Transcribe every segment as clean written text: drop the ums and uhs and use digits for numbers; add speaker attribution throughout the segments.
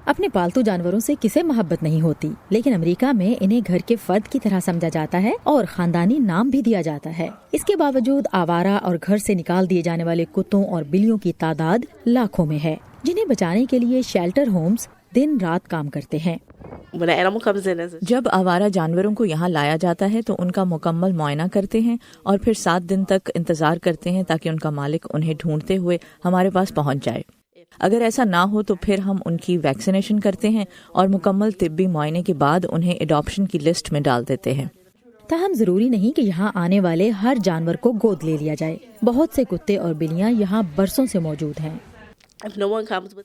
Speaker 1: اپنے پالتو جانوروں سے کسے محبت نہیں ہوتی، لیکن امریکہ میں انہیں گھر کے فرد کی طرح سمجھا جاتا ہے اور خاندانی نام بھی دیا جاتا ہے۔ اس کے باوجود آوارہ اور گھر سے نکال دیے جانے والے کتوں اور بلیوں کی تعداد لاکھوں میں ہے، جنہیں بچانے کے لیے شیلٹر ہومز دن رات کام کرتے ہیں۔
Speaker 2: جب آوارہ جانوروں کو یہاں لایا جاتا ہے تو ان کا مکمل معائنہ کرتے ہیں اور پھر 7 دن تک انتظار کرتے ہیں تاکہ ان کا مالک انہیں ڈھونڈتے ہوئے ہمارے پاس پہنچ جائے۔ اگر ایسا نہ ہو تو پھر ہم ان کی ویکسینیشن کرتے ہیں اور مکمل طبی معائنے کے بعد انہیں اڈاپشن کی لسٹ میں ڈال دیتے ہیں۔
Speaker 1: تاہم ضروری نہیں کہ یہاں آنے والے ہر جانور کو گود لے لیا جائے۔ بہت سے کتے اور بلیاں یہاں برسوں سے موجود ہیں۔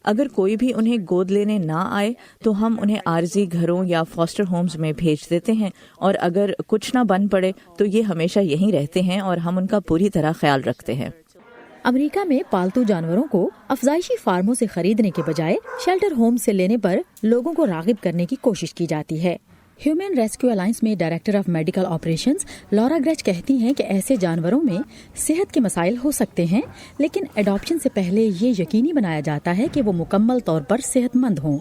Speaker 2: اگر کوئی بھی انہیں گود لینے نہ آئے تو ہم انہیں عارضی گھروں یا فاسٹر ہومز میں بھیج دیتے ہیں، اور اگر کچھ نہ بن پڑے تو یہ ہمیشہ یہیں رہتے ہیں اور ہم ان کا پوری طرح خیال رکھتے ہیں۔
Speaker 1: امریکہ میں پالتو جانوروں کو افزائشی فارموں سے خریدنے کے بجائے شیلٹر ہوم سے لینے پر لوگوں کو راغب کرنے کی کوشش کی جاتی ہے۔ ہیومن ریسکیو الائنس میں ڈائریکٹر آف میڈیکل آپریشنز لورا گریچ کہتی ہیں کہ ایسے جانوروں میں صحت کے مسائل ہو سکتے ہیں، لیکن اڈاپشن سے پہلے یہ یقینی بنایا جاتا ہے کہ وہ مکمل طور پر صحت مند ہوں۔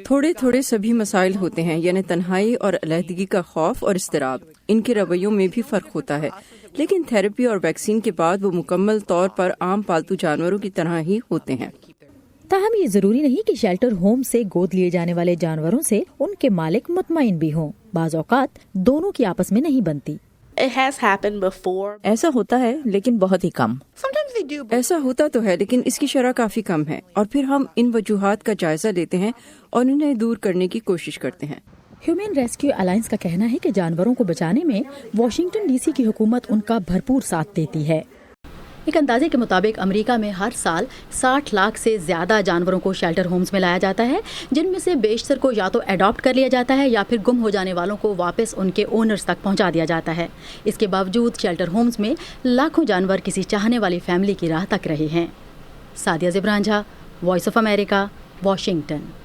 Speaker 3: تھوڑے تھوڑے سبھی مسائل ہوتے ہیں، یعنی تنہائی اور علیحدگی کا خوف اور اضطراب، ان کے رویوں میں بھی فرق ہوتا ہے، لیکن تھراپی اور ویکسین کے بعد وہ مکمل طور پر عام پالتو جانوروں کی طرح ہی ہوتے ہیں۔
Speaker 1: تاہم یہ ضروری نہیں کہ شیلٹر ہوم سے گود لیے جانے والے جانوروں سے ان کے مالک مطمئن بھی ہوں۔ بعض اوقات دونوں کی آپس میں نہیں بنتی۔
Speaker 2: ایسا ہوتا ہے لیکن بہت ہی کم۔
Speaker 3: ایسا ہوتا تو ہے لیکن اس کی شرح کافی کم ہے، اور پھر ہم ان وجوہات کا جائزہ لیتے ہیں اور انہیں دور کرنے کی کوشش کرتے ہیں۔
Speaker 1: ہیومن ریسکیو الائنس کا کہنا ہے کہ جانوروں کو بچانے میں واشنگٹن ڈی سی کی حکومت ان کا بھرپور ساتھ دیتی ہے۔ ایک اندازے کے مطابق امریکہ میں ہر سال 60 لاکھ سے زیادہ جانوروں کو شیلٹر ہومز میں لایا جاتا ہے، جن میں سے بیشتر کو یا تو اڈاپٹ کر لیا جاتا ہے یا پھر گم ہو جانے والوں کو واپس ان کے اونرز تک پہنچا دیا جاتا ہے۔ اس کے باوجود شیلٹر ہومز میں لاکھوں جانور کسی چاہنے والی فیملی کی راہ تک رہے ہیں۔ سعدیہ زبران جھا، وائس آف امریکہ، واشنگٹن۔